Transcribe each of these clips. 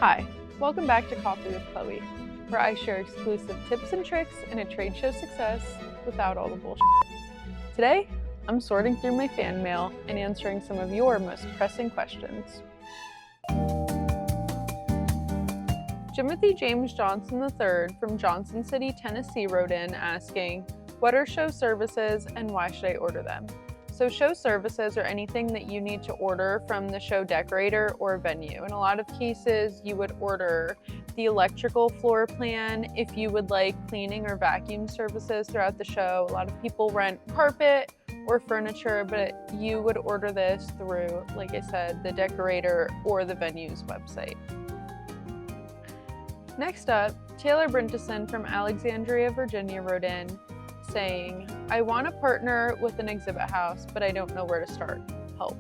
Hi, welcome back to Coffee with Chloe, where I share exclusive tips and tricks in a trade show success without all the bullshit. Today, I'm sorting through my fan mail and answering some of your most pressing questions. Timothy James Johnson III from Johnson City, Tennessee wrote in asking, what are show services and why should I order them? So show services are anything that you need to order from the show decorator or venue. In a lot of cases, you would order the electrical floor plan if you would like cleaning or vacuum services throughout the show. A lot of people rent carpet or furniture, but you would order this through, like I said, the decorator or the venue's website. Next up, Taylor Brinteson from Alexandria, Virginia wrote in saying, I want to partner with an exhibit house, but I don't know where to start. Help.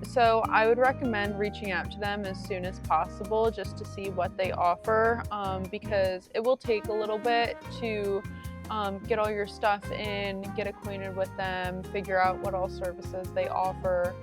So I would recommend reaching out to them as soon as possible just to see what they offer, because it will take a little bit to get all your stuff in, get acquainted with them, figure out what all services they offer.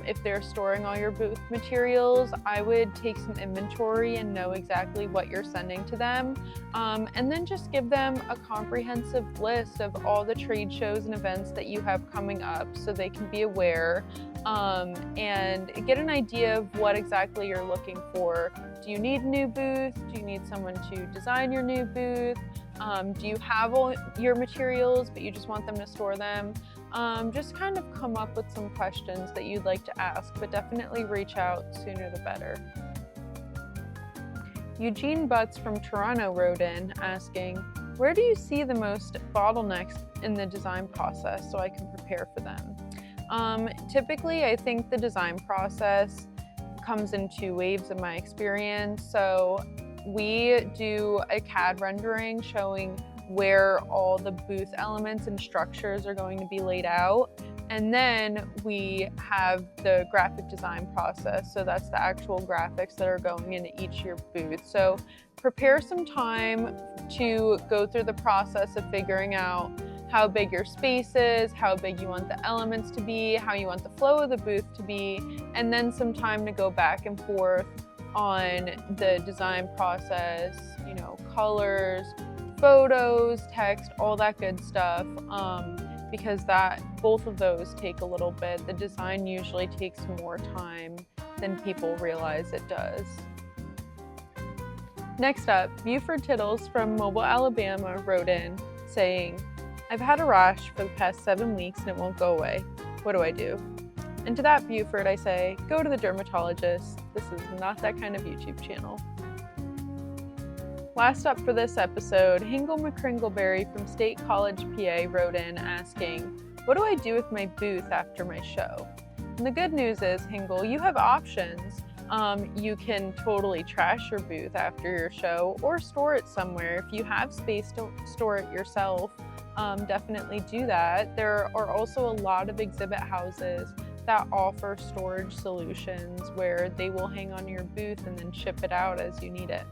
If they're storing all your booth materials, I would take some inventory and know exactly what you're sending to them. And then just give them a comprehensive list of all the trade shows and events that you have coming up so they can be aware and get an idea of what exactly you're looking for. Do you need a new booth? Do you need someone to design your new booth? Do you have all your materials but you just want them to store them? Just kind of come up with some questions that you'd like to ask, but definitely reach out sooner the better. Eugene Butts from Toronto wrote in asking, where do you see the most bottlenecks in the design process so I can prepare for them? Typically, I think the design process comes in two waves in my experience. So we do a CAD rendering showing where all the booth elements and structures are going to be laid out. And then we have the graphic design process. So that's the actual graphics that are going into each of your booth. So prepare some time to go through the process of figuring out how big your space is, how big you want the elements to be, how you want the flow of the booth to be, and then some time to go back and forth on the design process, colors, photos, text, all that good stuff, because both of those take a little bit. The design usually takes more time than people realize it does. Next up, Buford Tittles from Mobile, Alabama wrote in saying, I've had a rash for the past 7 weeks and it won't go away. What do I do? And to that Buford, I say, go to the dermatologist. This is not that kind of YouTube channel. Last up for this episode, Hingle McCringleberry from State College, PA wrote in asking, what do I do with my booth after my show? And the good news is, Hingle, you have options. You can totally trash your booth after your show or store it somewhere. If you have space to store it yourself, definitely do that. There are also a lot of exhibit houses that offer storage solutions where they will hang on your booth and then ship it out as you need it.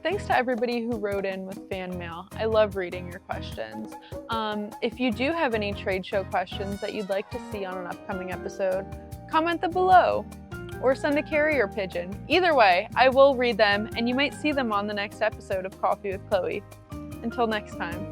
Thanks to everybody who wrote in with fan mail. I love reading your questions. If you do have any trade show questions that you'd like to see on an upcoming episode, comment them below or send a carrier pigeon. Either way, I will read them and you might see them on the next episode of Coffee with Chloe. Until next time.